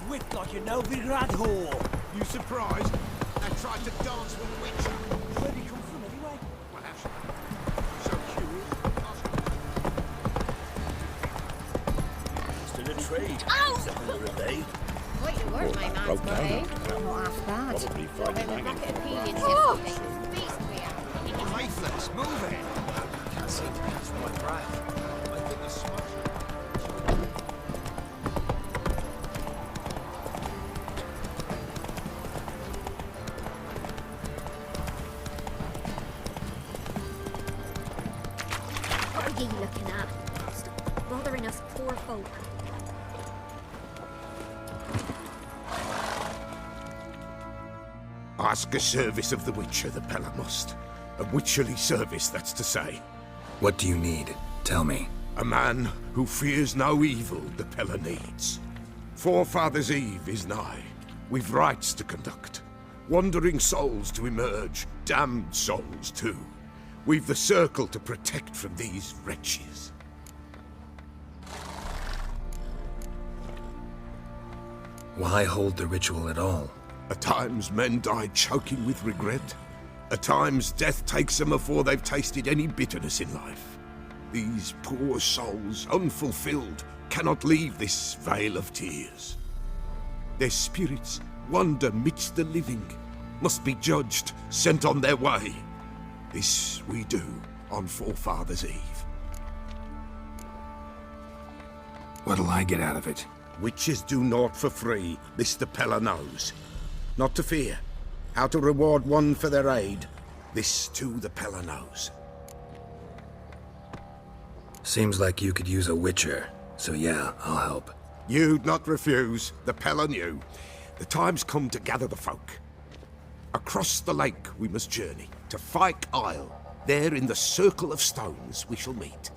Whipped like a Novigrad whore. You surprised? I tried to dance with Witcher. Where'd he come from anyway? Well, actually, so curious. Still a trade. Ow! Something What you were, my man's body. Not half bad. Probably Got Friday a night. bucket of peelings yesterday. Beast we are. Faithless, move it. Can't seem to catch my breath. I think the smoke. What are you looking at? Stop bothering us poor folk. Ask a service of the Witcher, the Pella must. A witcherly service, that's to say. What do you need? Tell me. A man who fears no evil the Pella needs. Forefathers' Eve is nigh. We've rites to conduct. Wandering souls to emerge, damned souls too. We've the circle to protect from these wretches. Why hold the ritual at all? At times men die choking with regret. At times death takes them before they've tasted any bitterness in life. These poor souls, unfulfilled, cannot leave this vale of tears. Their spirits wander midst the living, must be judged, sent on their way. This we do on Forefathers' Eve. What'll I get out of it? Witches do naught for free, this the Pella knows. Not to fear. How to reward one for their aid, this too the Pella knows. Seems like you could use a witcher, so yeah, I'll help. You'd not refuse, the Pella knew. The time's come to gather the folk. Across the lake we must journey, to Fyke Isle. There in the circle of stones we shall meet.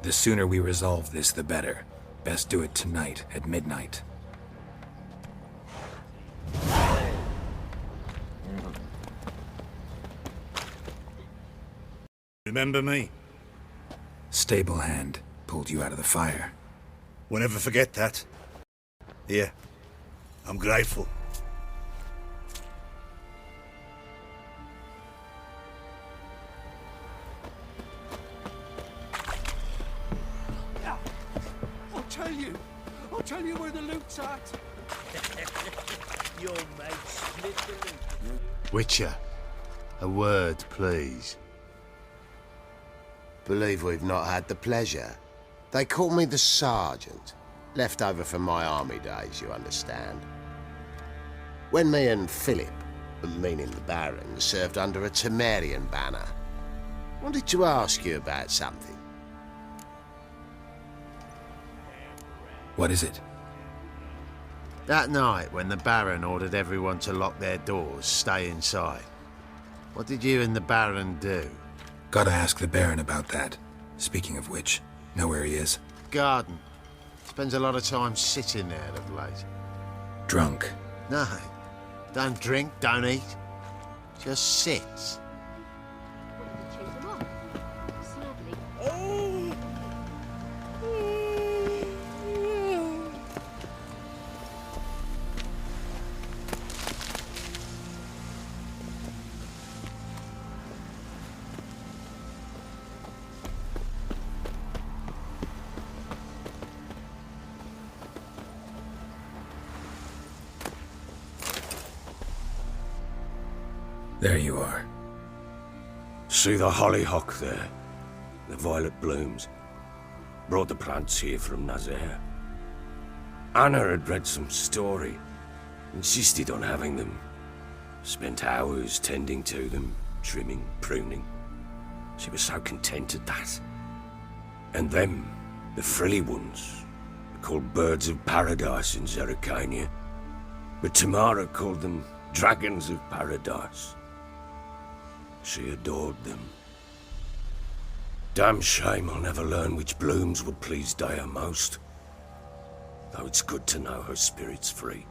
The sooner we resolve this, the better. Best do it tonight at midnight. Remember me? Stable hand pulled you out of the fire. We'll never forget that. Here, I'm grateful. I'll tell you where the loot's at. Your mate split the loot. Witcher, a word, please. Believe we've not had the pleasure. They call me the Sergeant. Left over from my army days, you understand. When me and Philip, meaning the Baron, served under a Temerian banner, wanted to ask you about something. What is it? That night, when the Baron ordered everyone to lock their doors, stay inside, what did you and the Baron do? Gotta ask the Baron about that. Speaking of which, know where he is? Garden. Spends a lot of time sitting there of late. Drunk. No, don't drink, don't eat. Just sits. There you are. See the hollyhock there? The violet blooms. Brought the plants here from Nazaire. Anna had read some story. Insisted on having them. Spent hours tending to them, trimming, pruning. She was so content at that. And them, the frilly ones, are called birds of paradise in Zerrikania. But Tamara called them dragons of paradise. She adored them. Damn shame I'll never learn which blooms would please Dea most. Though it's good to know her spirit's free.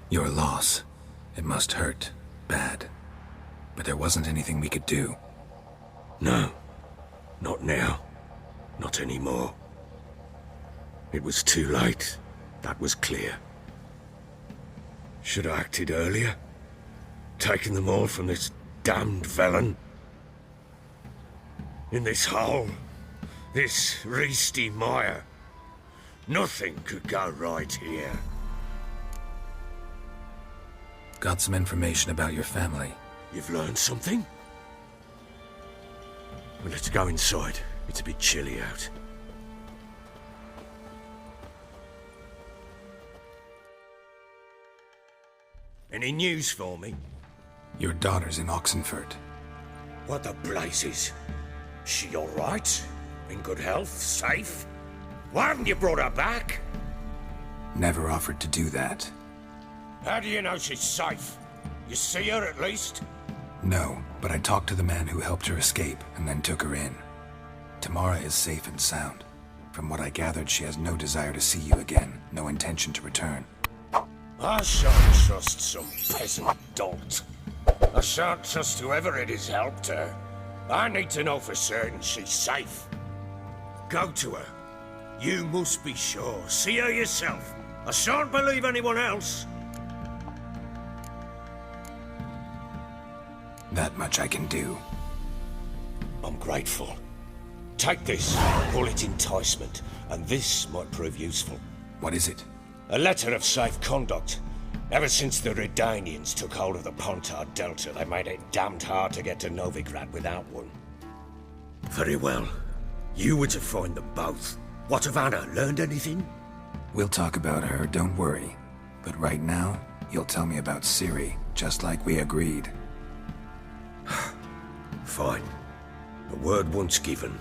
Your loss. It must hurt. Bad. But there wasn't anything we could do. No. Not now. Not anymore. It was too late. That was clear. Should have acted earlier. Taken them all from this damned villain. In this hole. This reesty mire. Nothing could go right here. Got some information about your family. You've learned something? Well, let's go inside. It's a bit chilly out. Any news for me? Your daughter's in Oxenford. What the blazes? She all right? In good health? Safe? Why haven't you brought her back? Never offered to do that. How do you know she's safe? You see her at least? No, but I talked to the man who helped her escape and then took her in. Tamara is safe and sound. From what I gathered, she has no desire to see you again, no intention to return. I shan't trust some peasant dolt. I shan't trust whoever it is helped her. I need to know for certain she's safe. Go to her. You must be sure. See her yourself. I shan't believe anyone else. That much I can do. I'm grateful. Take this, call it enticement, and this might prove useful. What is it? A letter of safe conduct. Ever since the Redanians took hold of the Pontard Delta, they made it damned hard to get to Novigrad without one. Very well. You were to find them both. What of Anna? Learned anything? We'll talk about her, don't worry. But right now, you'll tell me about Ciri, just like we agreed. Fine. A word once given.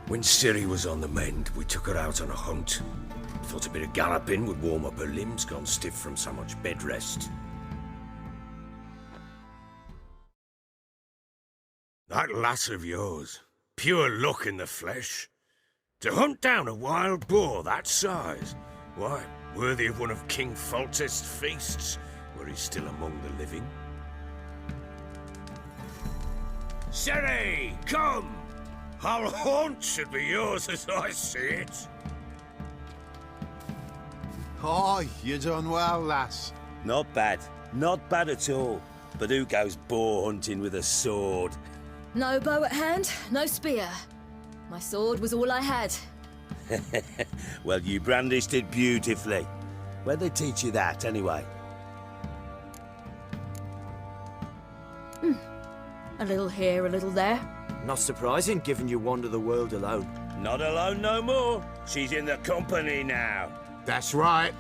When Ciri was on the mend, we took her out on a hunt. Thought a bit of galloping would warm up her limbs, gone stiff from so much bed rest. That lass of yours, pure luck in the flesh. To hunt down a wild boar that size, why, worthy of one of King Foltest's feasts, were he still among the living. Ciri, come! Whole haunt should be yours as I see it. Oh, you done well, lass. Not bad. Not bad at all. But who goes boar hunting with a sword? No bow at hand, no spear. My sword was all I had. Well, you brandished it beautifully. Where'd they teach you that, anyway? A little here, a little there. Not surprising, given you wander the world alone. Not alone no more. She's in the company now. That's right.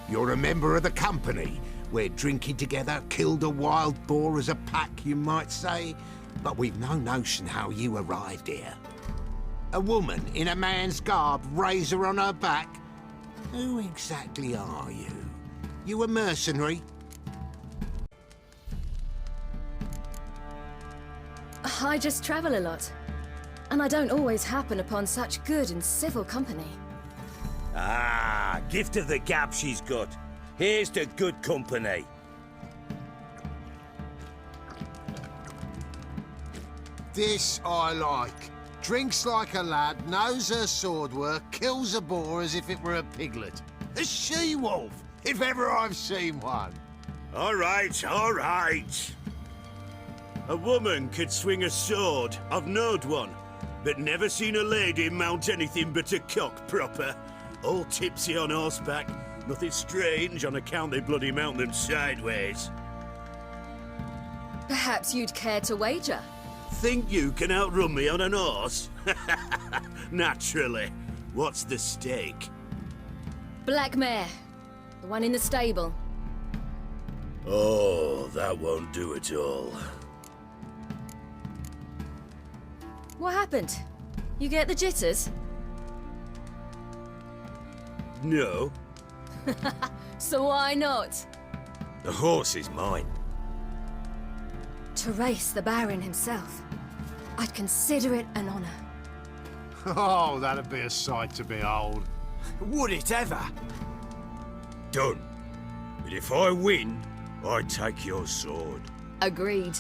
You're a member of the company. We're drinking together, killed a wild boar as a pack, you might say. But we've no notion how you arrived here. A woman in a man's garb, razor on her back. Who exactly are you? You a mercenary? I just travel a lot. And I don't always happen upon such good and civil company. Ah, gift of the gab she's got. Here's to good company. This I like. Drinks like a lad, knows her sword work, kills a boar as if it were a piglet. A she-wolf, if ever I've seen one. All right, all right. A woman could swing a sword. I've knowed one, but never seen a lady mount anything but a cock proper. All tipsy on horseback. Nothing strange on account they bloody mount them sideways. Perhaps you'd care to wager? Think you can outrun me on an horse? Naturally. What's the stake? Black mare. The one in the stable. Oh, that won't do at all. What happened? You get the jitters? No. So why not? The horse is mine. To race the Baron himself. I'd consider it an honor. Oh, that'd be a sight to behold. Would it ever? Done. But if I win, I take your sword. Agreed.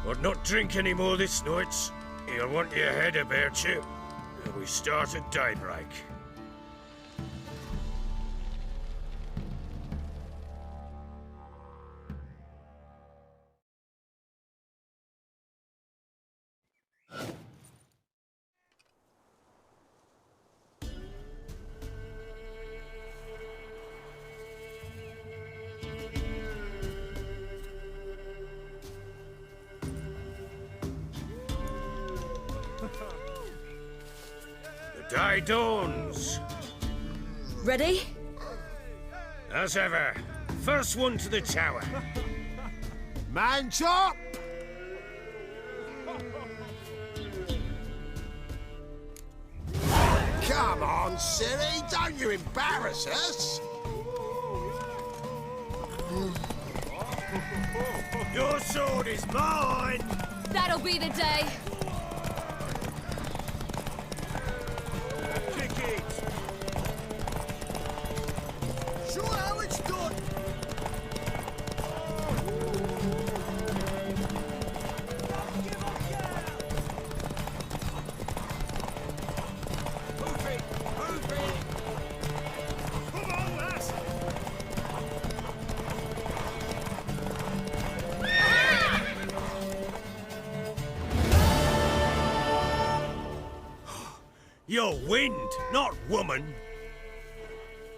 I'd not drink any more this night. You'll want your head about you. And we start at daybreak. The day dawns. Ready? As ever, first one to the tower. Man chop! Come on, silly, don't you embarrass us! Your sword is mine! That'll be the day. Kick it! Show how it's done! You're wind, not woman.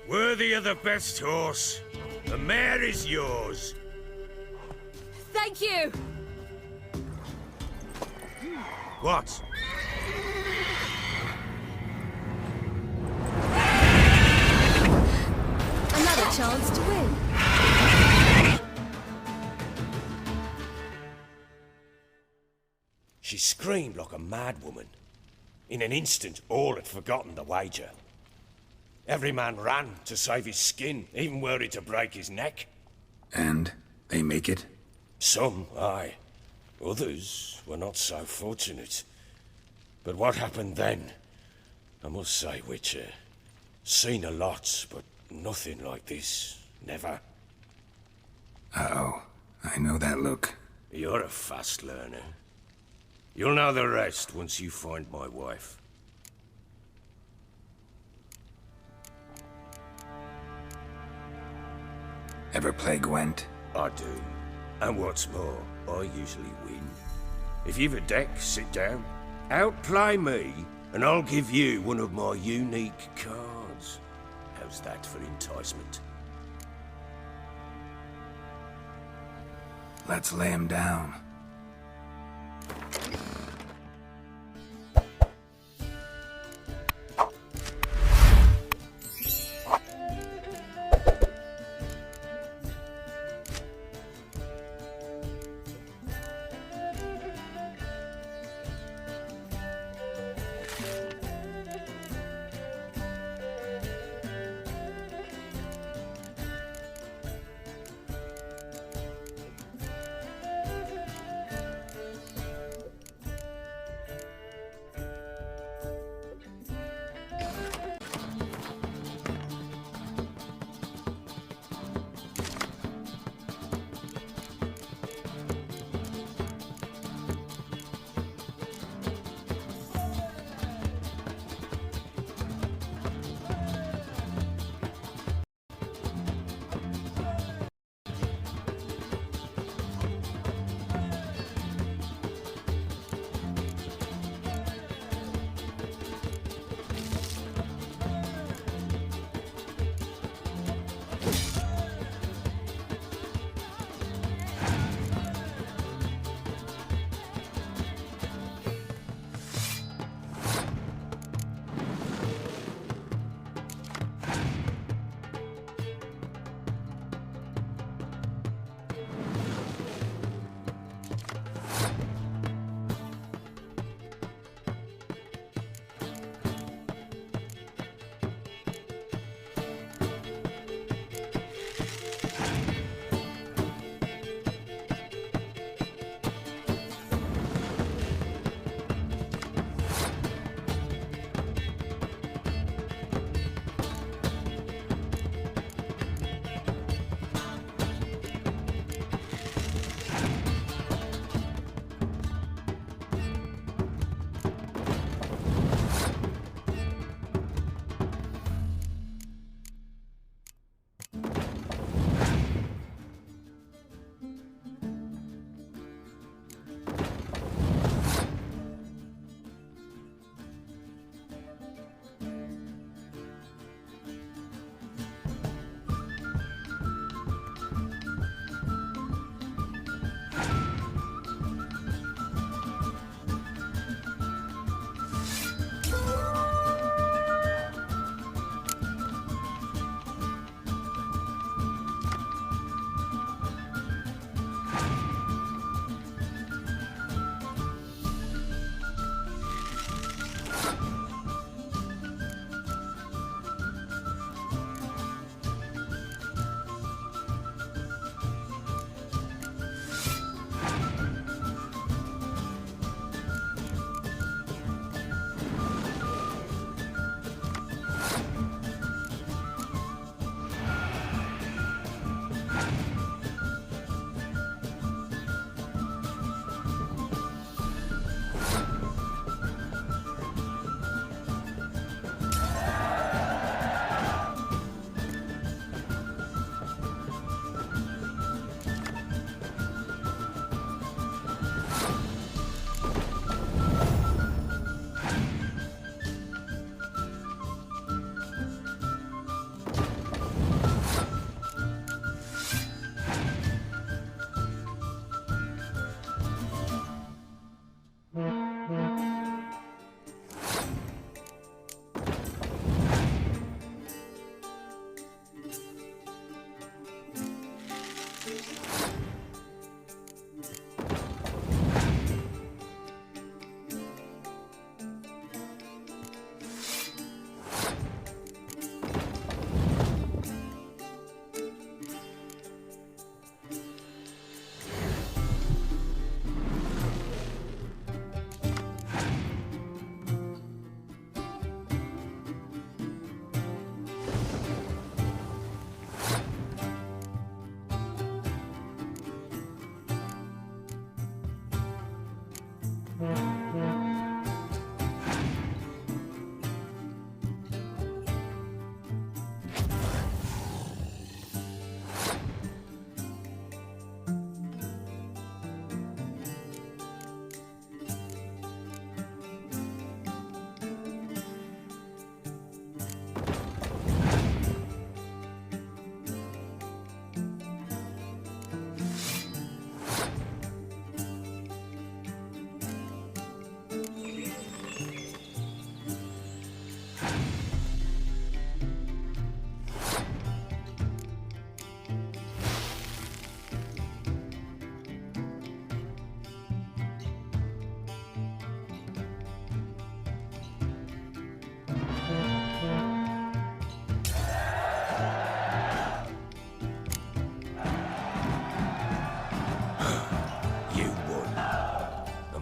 Worthy of the best horse. The mare is yours. Thank you. What? Another chance to win. She screamed like a mad woman. In an instant, all had forgotten the wager. Every man ran to save his skin, even were it to break his neck. And they make it? Some, aye. Others were not so fortunate. But what happened then? I must say, Witcher, seen a lot, but nothing like this. Never. Uh-oh. I know that look. You're a fast learner. You'll know the rest once you find my wife. Ever play Gwent? I do. And what's more, I usually win. If you've a deck, sit down. Outplay me, and I'll give you one of my unique cards. How's that for enticement? Let's lay him down.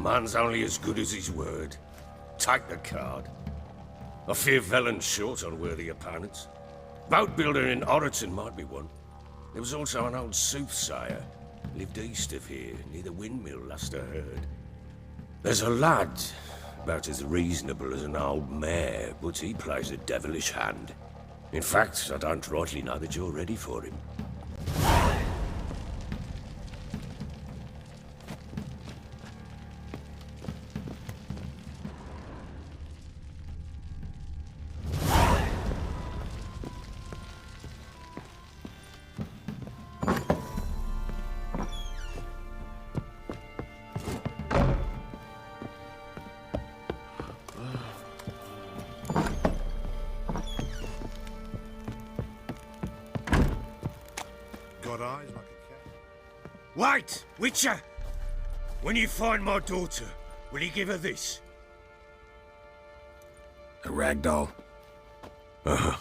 Man's only as good as his word. Take the card. I fear Velen's short on worthy opponents. Boat builder in Oroton might be one. There was also an old soothsayer. Lived east of here, near the windmill, last I heard. There's a lad, about as reasonable as an old mare, but he plays a devilish hand. In fact, I don't rightly know that you're ready for him. Eyes like a cat. Wait, Witcher! When you find my daughter, will you give her this? A rag doll? Uh-huh.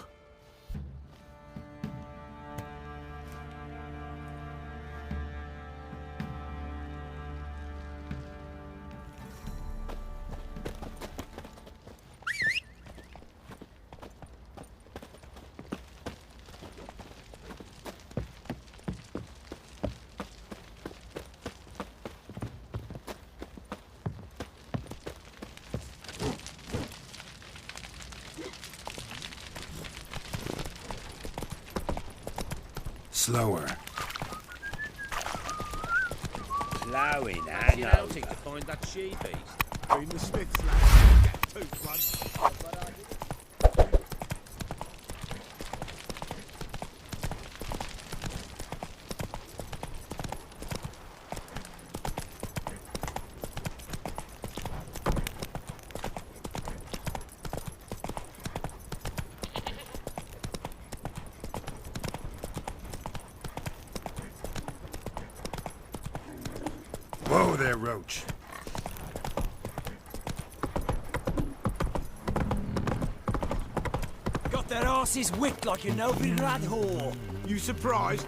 Slower. Slowing, I know. To find that she-beast. In the Smith's land, get tooth once. Whoa there, Roach. Got their asses whipped like a nobody rat whore. You surprised?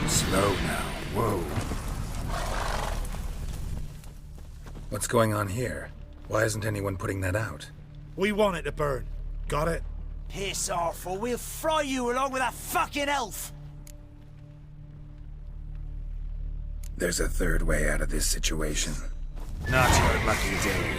Slow now. Whoa. What's going on here? Why isn't anyone putting that out? We want it to burn. Got it? Piss off, or we'll fry you along with that fucking elf! There's a third way out of this situation. Not your lucky day.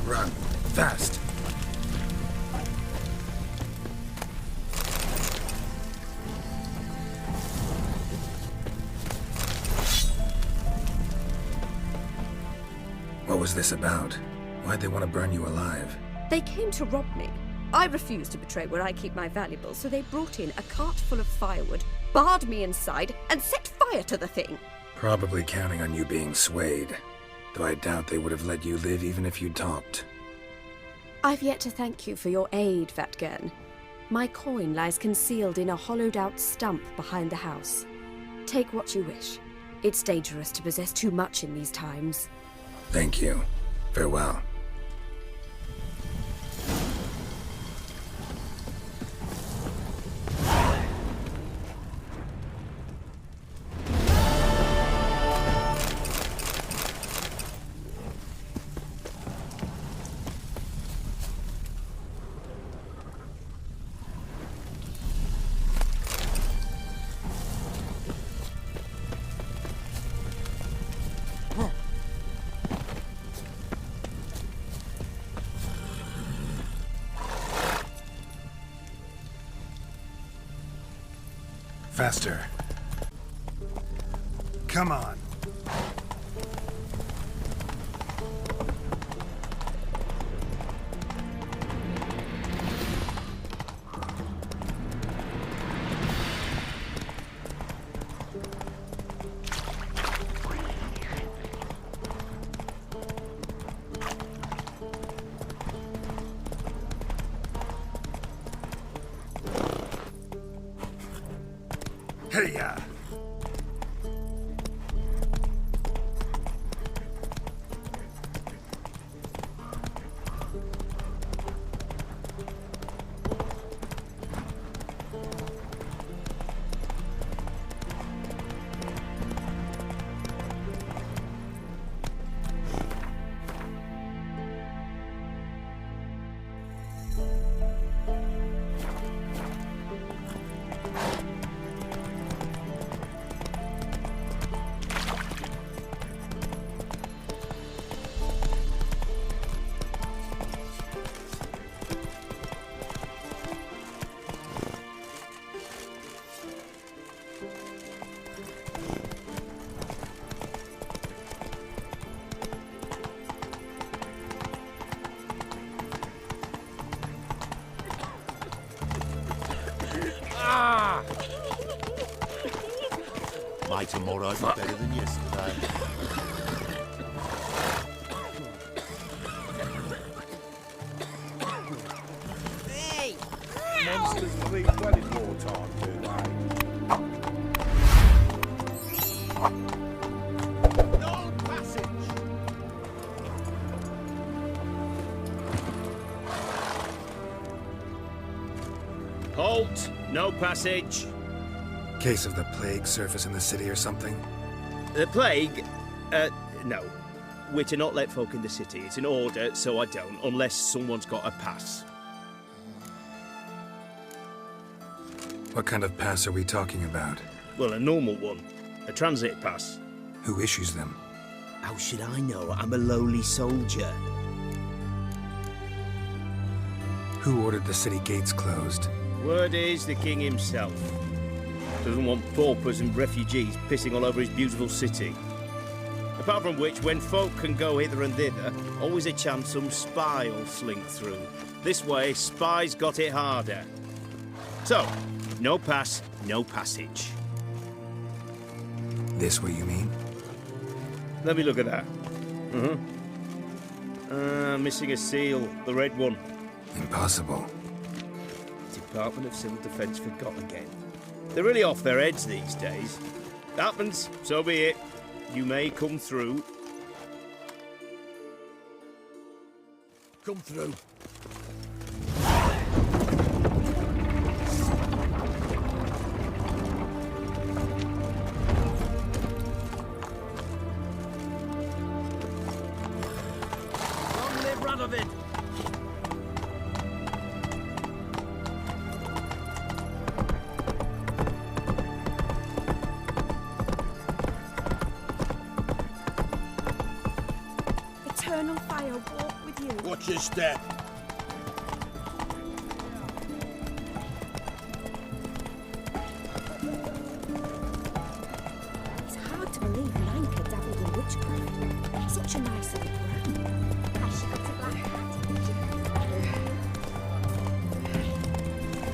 Run. Fast. What was this about? Why'd they want to burn you alive? They came to rob me. I refused to betray where I keep my valuables, so they brought in a cart full of firewood, barred me inside, and set fire to the thing. Probably counting on you being swayed. Though I doubt they would have let you live even if you talked. I've yet to thank you for your aid, Vatgern. My coin lies concealed in a hollowed-out stump behind the house. Take what you wish. It's dangerous to possess too much in these times. Thank you. Farewell. Faster. Come on. Hey-ya! My tomorrow's better than yesterday. Hey! Monsters bleed bloody more time, do they? No passage! Halt! No passage. Case of the plague surface in the city or something? The plague? No. We're to not let folk in the city. It's an order, so I don't, unless someone's got a pass. What kind of pass are we talking about? Well, a normal one. A transit pass. Who issues them? How should I know? I'm a lowly soldier. Who ordered the city gates closed? Word is the king himself. Doesn't want paupers and refugees pissing all over his beautiful city. Apart from which, when folk can go hither and thither, always a chance some spy'll slink through. This way, spies got it harder. So, no pass, no passage. This way, you mean? Let me look at that. Missing a seal, the red one. Impossible. Department of Civil Defence forgot again. They're really off their heads these days. Happens, so be it. You may come through. Come through. Long live Radovid! Eternal fire walk with you. Watch your step. It's hard to believe Lanka dabbled in witchcraft. Such a nice little brand. I should have a black hat.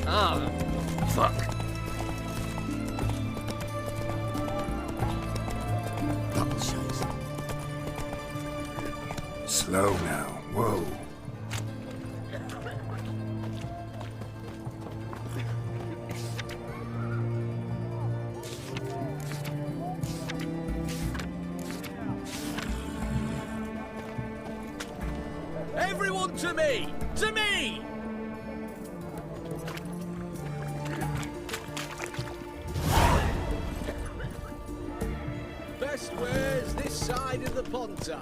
Ah, fuck. Double chase. Slow now. Whoa. Everyone to me! To me! Best wares this side of the ponta.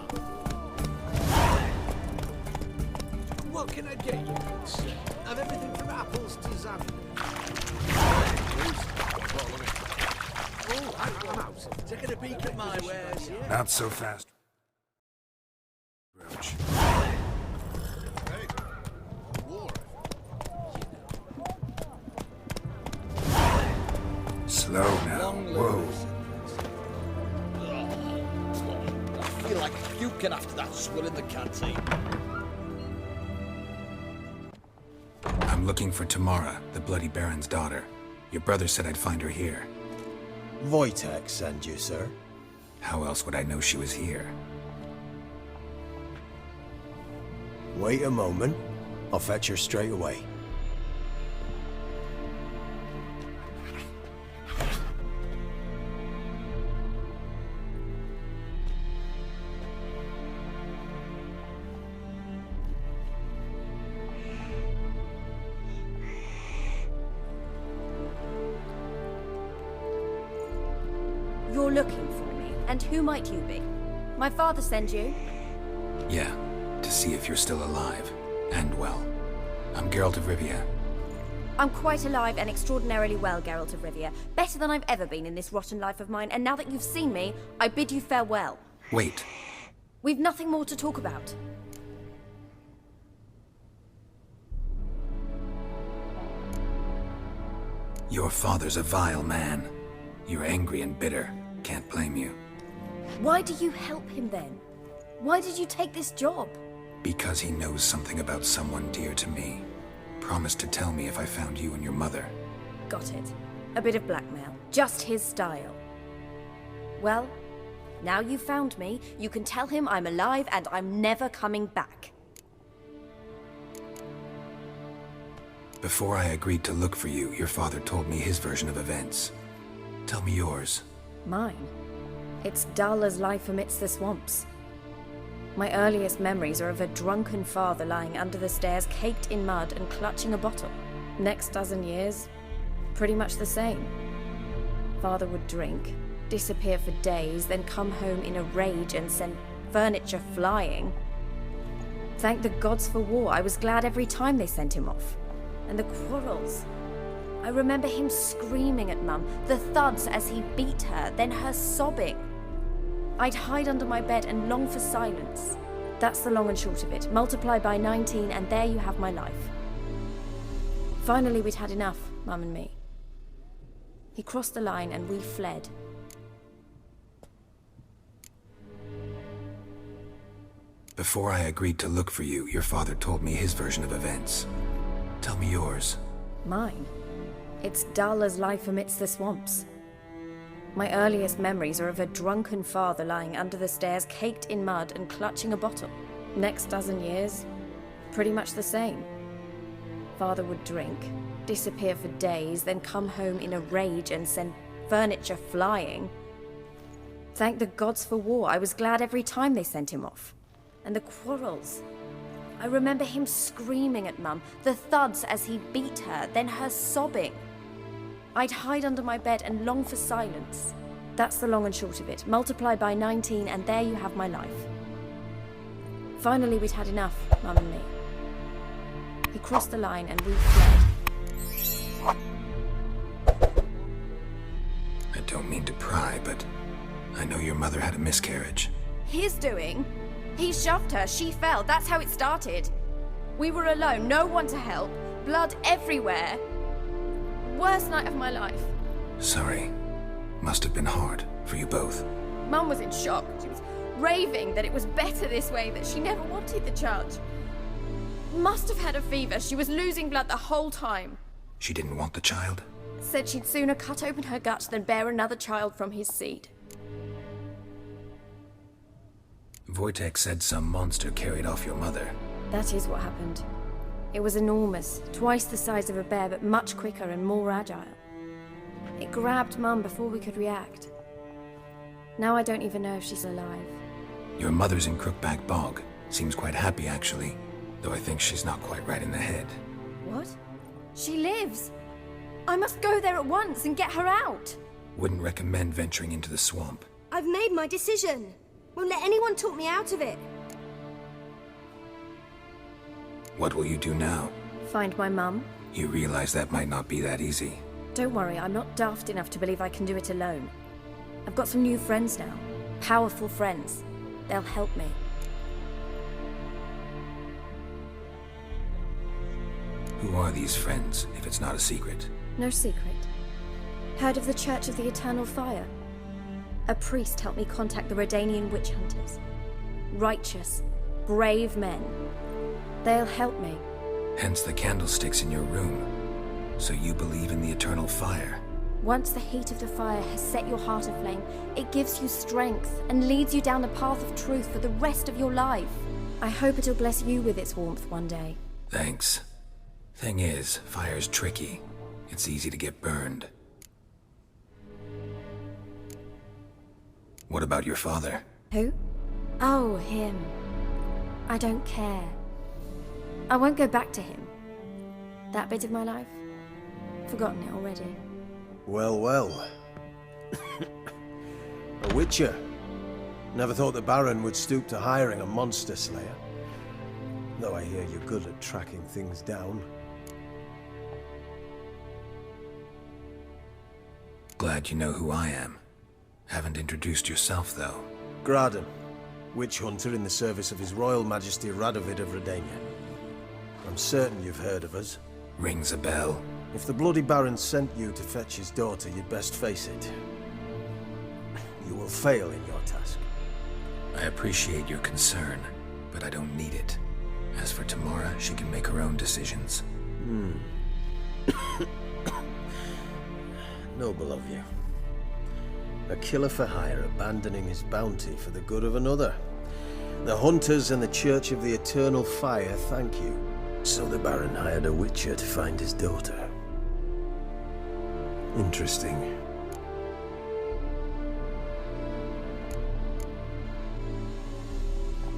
What can I get you, good sir? Have everything from apples to xanthus. Oh, I'm out. Taking a peek at my wares, yeah? Not so fast. Roach. Slow now. Whoa. I feel like puking after that swill in the canteen. I'm looking for Tamara, the Bloody Baron's daughter. Your brother said I'd find her here. Wojtek send you, sir. How else would I know she was here? Wait a moment. I'll fetch her straight away. You're looking for me, and who might you be? My father sent you? Yeah, to see if you're still alive. And well. I'm Geralt of Rivia. I'm quite alive and extraordinarily well, Geralt of Rivia. Better than I've ever been in this rotten life of mine, and now that you've seen me, I bid you farewell. Wait. We've nothing more to talk about. Your father's a vile man. You're angry and bitter. Can't blame you. Why do you help him then? Why did you take this job? Because he knows something about someone dear to me. Promised to tell me if I found you and your mother. Got it. A bit of blackmail. Just his style. Well, now you've found me, you can tell him I'm alive and I'm never coming back. Before I agreed to look for you, your father told me his version of events. Tell me yours. Mine? It's dull as life amidst the swamps. My earliest memories are of a drunken father lying under the stairs, caked in mud and clutching a bottle. Next dozen years, pretty much the same. Father would drink, disappear for days, then come home in a rage and send furniture flying. Thank the gods for war. I was glad every time they sent him off. And the quarrels. I remember him screaming at Mum, the thuds as he beat her, then her sobbing. I'd hide under my bed and long for silence. That's the long and short of it. Multiply by 19 and there you have my life. Finally we'd had enough, Mum and me. He crossed the line and we fled. Before I agreed to look for you, your father told me his version of events. Tell me yours. Mine? It's dull as life amidst the swamps. My earliest memories are of a drunken father lying under the stairs, caked in mud and clutching a bottle. Next dozen years, pretty much the same. Father would drink, disappear for days, then come home in a rage and send furniture flying. Thank the gods for war. I was glad every time they sent him off. And the quarrels. I remember him screaming at Mum, the thuds as he beat her, then her sobbing. I'd hide under my bed and long for silence. That's the long and short of it. Multiply by 19 and there you have my life. Finally, we'd had enough, Mum and me. He crossed the line and we fled. I don't mean to pry, but I know your mother had a miscarriage. His doing? He shoved her, she fell, that's how it started. We were alone, no one to help, blood everywhere. Worst night of my life. Sorry. Must have been hard for you both. Mum was in shock. She was raving that it was better this way, that she never wanted the child. Must have had a fever. She was losing blood the whole time. She didn't want the child? Said she'd sooner cut open her gut than bear another child from his seed. Wojtek said some monster carried off your mother. That is what happened. It was enormous, twice the size of a bear, but much quicker and more agile. It grabbed Mum before we could react. Now I don't even know if she's alive. Your mother's in Crookback Bog. Seems quite happy, actually. Though I think she's not quite right in the head. What? She lives! I must go there at once and get her out! Wouldn't recommend venturing into the swamp. I've made my decision. Won't let anyone talk me out of it. What will you do now? Find my mum. You realize that might not be that easy. Don't worry, I'm not daft enough to believe I can do it alone. I've got some new friends now. Powerful friends. They'll help me. Who are these friends, if it's not a secret? No secret. Heard of the Church of the Eternal Fire? A priest helped me contact the Redanian witch hunters. Righteous, brave men. They'll help me. Hence the candlesticks in your room. So you believe in the eternal fire? Once the heat of the fire has set your heart aflame, it gives you strength and leads you down the path of truth for the rest of your life. I hope it'll bless you with its warmth one day. Thanks. Thing is, fire's tricky. It's easy to get burned. What about your father? Who? Oh, him. I don't care. I won't go back to him. That bit of my life? Forgotten it already. Well, well. A witcher. Never thought the Baron would stoop to hiring a monster slayer. Though I hear you're good at tracking things down. Glad you know who I am. Haven't introduced yourself, though. Graden, witch hunter in the service of His Royal Majesty Radovid of Redania. I'm certain you've heard of us. Rings a bell. If the Bloody Baron sent you to fetch his daughter, you'd best face it. You will fail in your task. I appreciate your concern, but I don't need it. As for Tamara, she can make her own decisions. Noble of you. A killer for hire abandoning his bounty for the good of another. The hunters and the Church of the Eternal Fire thank you. So the Baron hired a witcher to find his daughter. Interesting.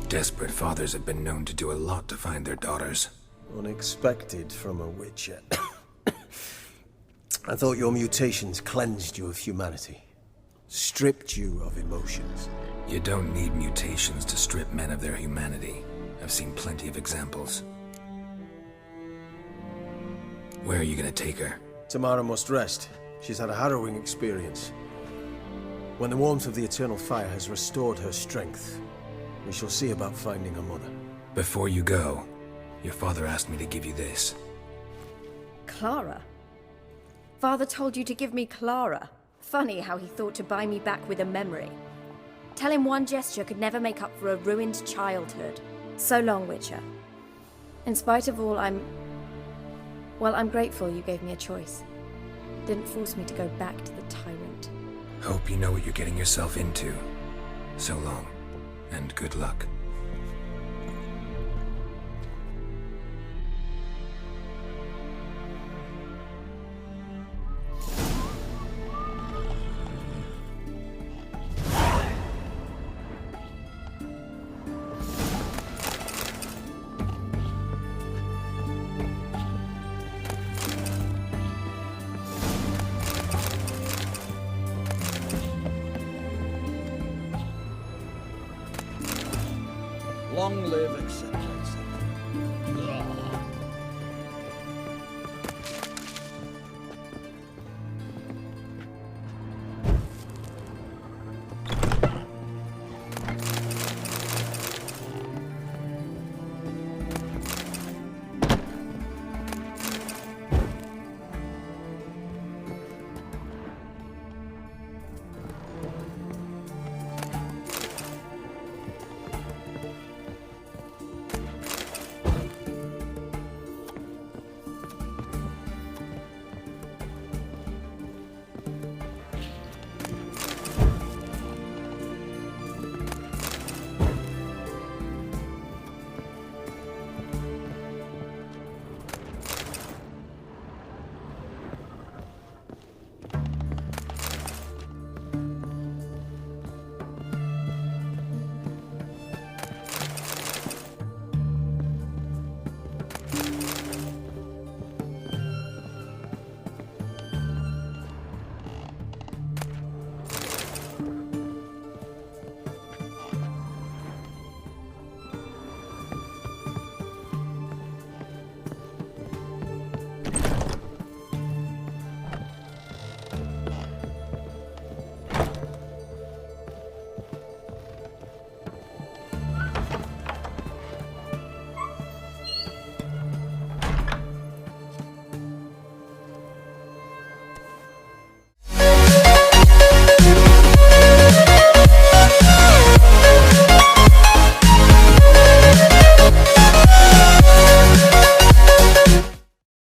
Desperate fathers have been known to do a lot to find their daughters. Unexpected from a witcher. I thought your mutations cleansed you of humanity. Stripped you of emotions. You don't need mutations to strip men of their humanity. I've seen plenty of examples. Where are you gonna take her? Tamara must rest. She's had a harrowing experience. When the warmth of the Eternal Fire has restored her strength, we shall see about finding her mother. Before you go, your father asked me to give you this. Clara? Father told you to give me Clara. Funny how he thought to buy me back with a memory. Tell him one gesture could never make up for a ruined childhood. So long, Witcher. In spite of all, I'm grateful you gave me a choice. Didn't force me to go back to the tyrant. Hope you know what you're getting yourself into. So long, and good luck. Long live acceptance.